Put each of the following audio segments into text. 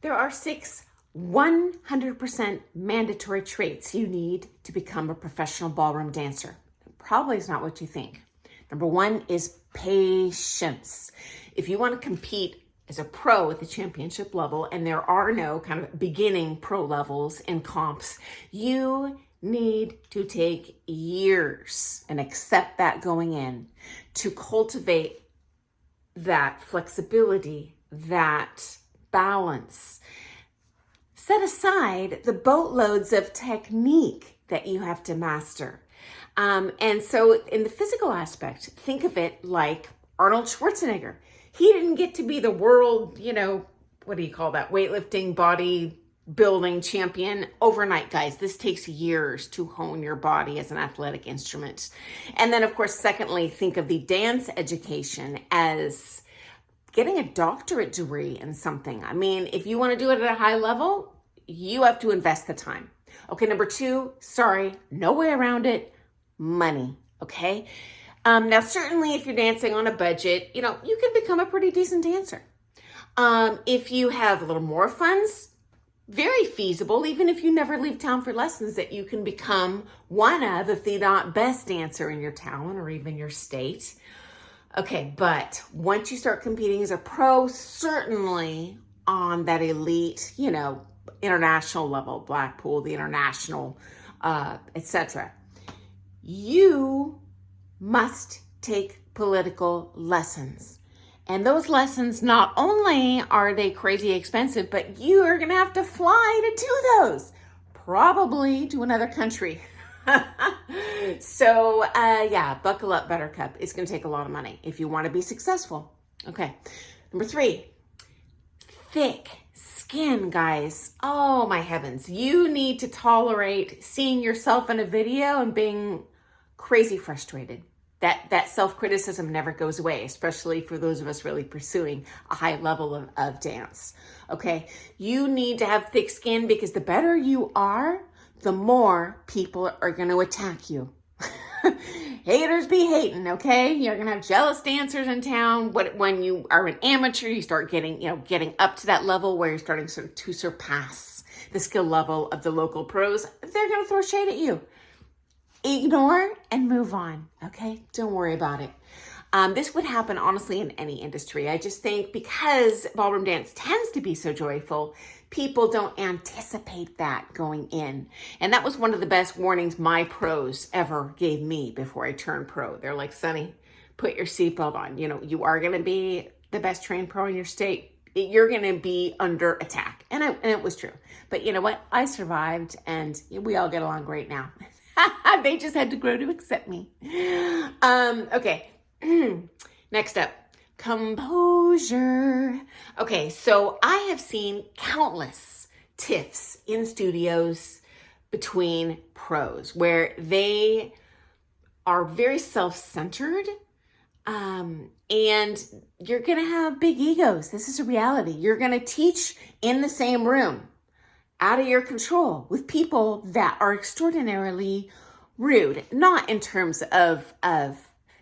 There are 6 100% mandatory traits you need to become a professional ballroom dancer. Probably is not what you think. Number 1 is patience. If you want to compete as a pro at the championship level, and there are no kind of beginning pro levels in comps, you need to take years, and accept that going in, to cultivate that flexibility, that balance. Set aside the boatloads of technique that you have to master. And so in the physical aspect, think of it like Arnold Schwarzenegger. He didn't get to be the world, what do you call that? Weightlifting, bodybuilding champion overnight, guys. This takes years to hone your body as an athletic instrument. And then, of course, secondly, think of the dance education as getting a doctorate degree in something. I mean, if you want to do it at a high level, you have to invest the time. Okay, number 2, sorry, no way around it, money, okay? Now, certainly if you're dancing on a budget, you can become a pretty decent dancer. If you have a little more funds, very feasible, even if you never leave town for lessons, that you can become one of, if the not best dancer in your town or even your state. Okay, but once you start competing as a pro, certainly on that elite, international level, Blackpool, the international, etc., you must take political lessons. And those lessons, not only are they crazy expensive, but you are going to have to fly to do those, probably to another country. So, buckle up, Buttercup. It's going to take a lot of money if you want to be successful. Okay. Number 3, thick skin, guys. Oh, my heavens. You need to tolerate seeing yourself in a video and being crazy frustrated. That self-criticism never goes away, especially for those of us really pursuing a high level of dance. Okay, you need to have thick skin, because the better you are, the more people are going to attack you. Haters be hating, okay? You're going to have jealous dancers in town. When you are an amateur, you start getting up to that level where you're starting to surpass the skill level of the local pros. They're going to throw shade at you. Ignore and move on, okay? Don't worry about it. This would happen, honestly, in any industry. I just think because ballroom dance tends to be so joyful, people don't anticipate that going in. And that was one of the best warnings my pros ever gave me before I turned pro. They're like, Sonny, put your seatbelt on. You are going to be the best trained pro in your state. You're going to be under attack. And it was true. But you know what? I survived, and we all get along great now. They just had to grow to accept me. Okay. Next up, composure. Okay, so I have seen countless tiffs in studios between pros where they are very self-centered, and you're going to have big egos. This is a reality. You're going to teach in the same room, out of your control, with people that are extraordinarily rude, not in terms of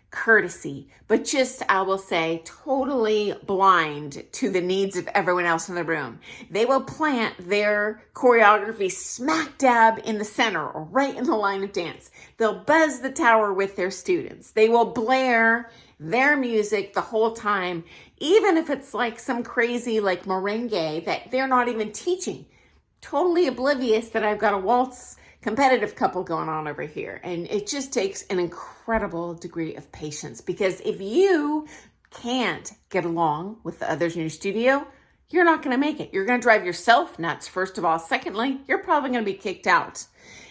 courtesy, but just, I will say, totally blind to the needs of everyone else in the room. They will plant their choreography smack dab in the center or right in the line of dance. They'll buzz the tower with their students. They will blare their music the whole time, even if it's like some crazy like merengue that they're not even teaching. Totally oblivious that I've got a waltz competitive couple going on over here. And it just takes an incredible degree of patience, because if you can't get along with the others in your studio, you're not going to make it. You're going to drive yourself nuts, first of all. Secondly, you're probably going to be kicked out.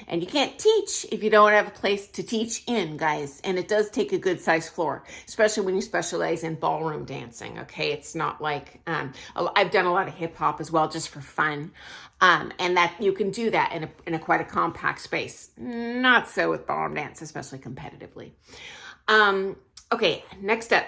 And you can't teach if you don't have a place to teach in, guys. And it does take a good size floor, especially when you specialize in ballroom dancing, okay? It's not like, I've done a lot of hip hop as well, just for fun. And that you can do that in a quite a compact space. Not so with ballroom dance, especially competitively. Okay, next up.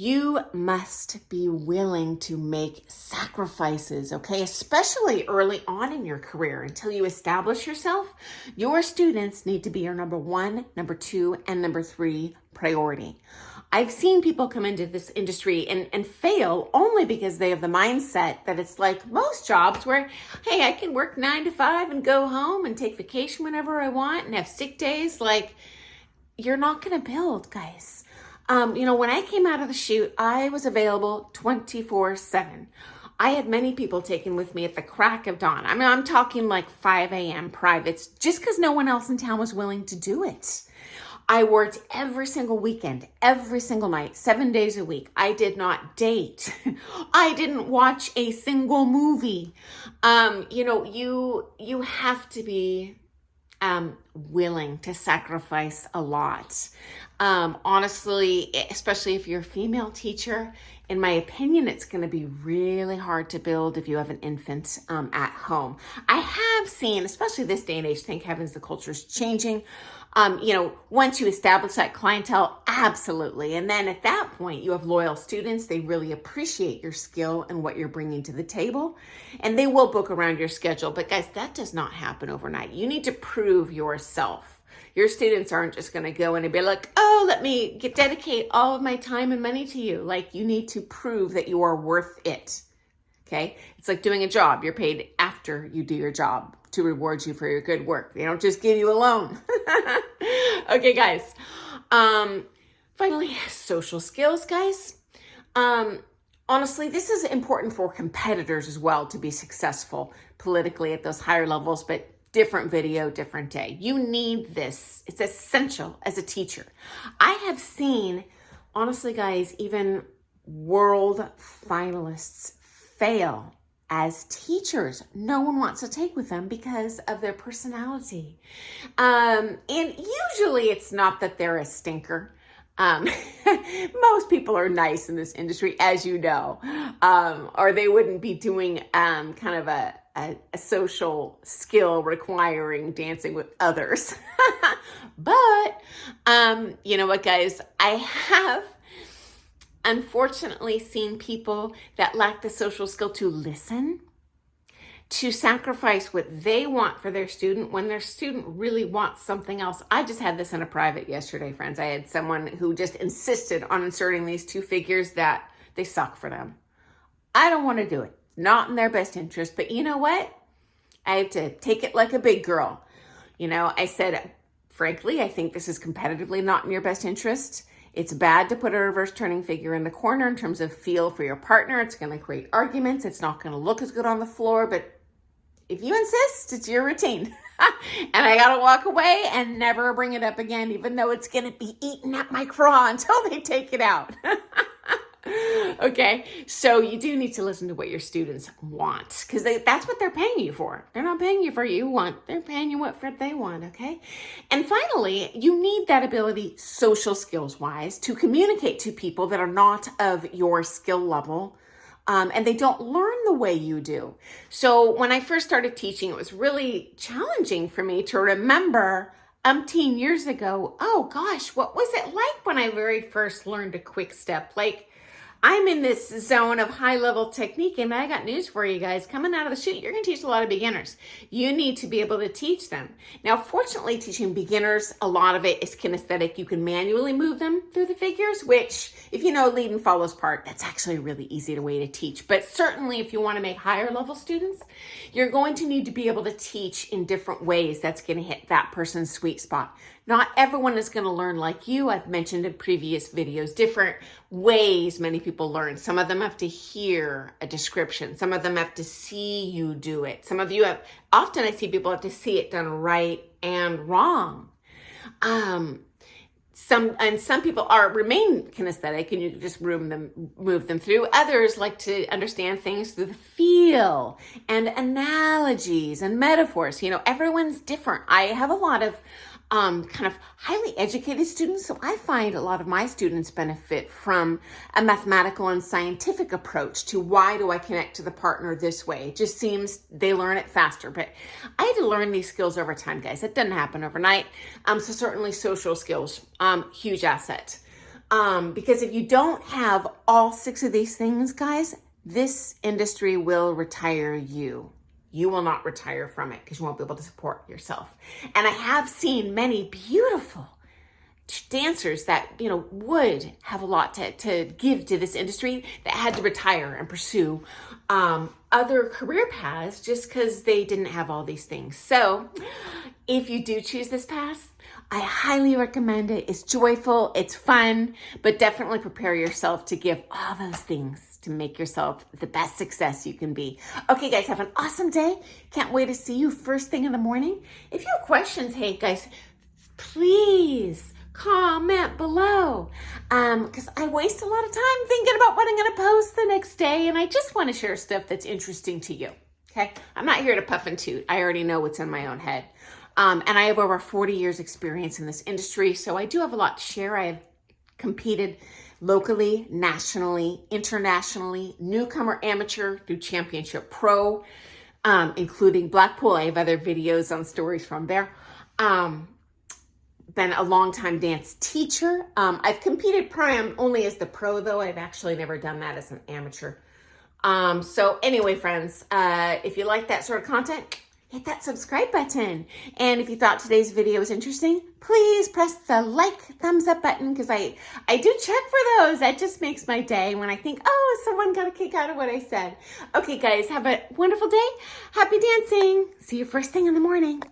You must be willing to make sacrifices, okay? Especially early on in your career, until you establish yourself. Your students need to be your number 1, number 2, and number 3 priority. I've seen people come into this industry and fail only because they have the mindset that it's like most jobs where, hey, I can work 9 to 5 and go home and take vacation whenever I want and have sick days. Like, you're not going to build, guys. When I came out of the chute, I was available 24/7. I had many people taken with me at the crack of dawn. I mean, I'm talking like 5 a.m. privates, just because no one else in town was willing to do it. I worked every single weekend, every single night, 7 days a week. I did not date. I didn't watch a single movie. You have to be willing to sacrifice a lot. Honestly, especially if you're a female teacher, in my opinion, it's going to be really hard to build if you have an infant at home. I have seen, especially this day and age, thank heavens the culture's changing. Once you establish that clientele, absolutely. And then at that point, you have loyal students. They really appreciate your skill and what you're bringing to the table. And they will book around your schedule. But guys, that does not happen overnight. You need to prove yourself. Your students aren't just going to go in and be like, oh, let me dedicate all of my time and money to you. Like, you need to prove that you are worth it. Okay? It's like doing a job. You're paid after you do your job to reward you for your good work. They don't just give you a loan. Okay, guys. Finally, social skills, guys. Honestly, this is important for competitors as well to be successful politically at those higher levels, but different video, different day. You need this. It's essential as a teacher. I have seen, honestly, guys, even world finalists fail as teachers. No one wants to take with them because of their personality. And usually it's not that they're a stinker. Most people are nice in this industry, as you know, or they wouldn't be doing kind of a social skill requiring dancing with others. But you know what, guys? I have unfortunately seen people that lack the social skill to listen, to sacrifice what they want for their student when their student really wants something else. I just had this in a private yesterday, friends. I had someone who just insisted on inserting these 2 figures that they suck for them. I don't want to do it. Not in their best interest, but you know what? I have to take it like a big girl. I said, frankly, I think this is competitively not in your best interest. It's bad to put a reverse turning figure in the corner in terms of feel for your partner. It's going to create arguments. It's not going to look as good on the floor, but if you insist, it's your routine. And I got to walk away and never bring it up again, even though it's going to be eating at my craw until they take it out. Okay, so you do need to listen to what your students want, because that's what they're paying you for. They're not paying you for what you want. They're paying you what they want, okay? And finally, you need that ability, social skills-wise, to communicate to people that are not of your skill level, and they don't learn the way you do. So when I first started teaching, it was really challenging for me to remember umpteen years ago, oh gosh, what was it like when I very first learned a quick step? Like, I'm in this zone of high-level technique, and I got news for you guys. Coming out of the chute, you're going to teach a lot of beginners. You need to be able to teach them. Now, fortunately, teaching beginners, a lot of it is kinesthetic. You can manually move them through the figures, which, if you know lead and follows part, that's actually a really easy way to teach. But certainly, if you want to make higher-level students, you're going to need to be able to teach in different ways. That's going to hit that person's sweet spot. Not everyone is going to learn like you. I've mentioned in previous videos, different ways many people learn. Some of them have to hear a description. Some of them have to see you do it. Some of you have, often I see people have to see it done right and wrong. Some people remain kinesthetic and you just move them through. Others like to understand things through the feel and analogies and metaphors. Everyone's different. I have a lot of kind of highly educated students. So I find a lot of my students benefit from a mathematical and scientific approach to why do I connect to the partner this way. It just seems they learn it faster. But I had to learn these skills over time, guys. It doesn't happen overnight. So certainly social skills, huge asset. Because if you don't have all 6 of these things, guys, this industry will retire you. You will not retire from it because you won't be able to support yourself. And I have seen many beautiful dancers that, would have a lot to give to this industry that had to retire and pursue other career paths just because they didn't have all these things. So if you do choose this path, I highly recommend it. It's joyful, it's fun, but definitely prepare yourself to give all those things to make yourself the best success you can be. Okay, guys, have an awesome day. Can't wait to see you first thing in the morning. If you have questions, hey, guys, please comment below, because I waste a lot of time thinking about what I'm going to post the next day, and I just want to share stuff that's interesting to you. Okay, I'm not here to puff and toot. I already know what's in my own head. And I have over 40 years experience in this industry, so I do have a lot to share. I have competed locally, nationally, internationally, newcomer, amateur, through championship pro, including Blackpool. I have other videos on stories from there. Been a long-time dance teacher. I've competed only as the pro, though. I've actually never done that as an amateur. So anyway, friends, if you like that sort of content, hit that subscribe button. And if you thought today's video was interesting, please press the thumbs up button, because I do check for those. That just makes my day when I think, oh, someone got a kick out of what I said. Okay, guys, have a wonderful day. Happy dancing. See you first thing in the morning.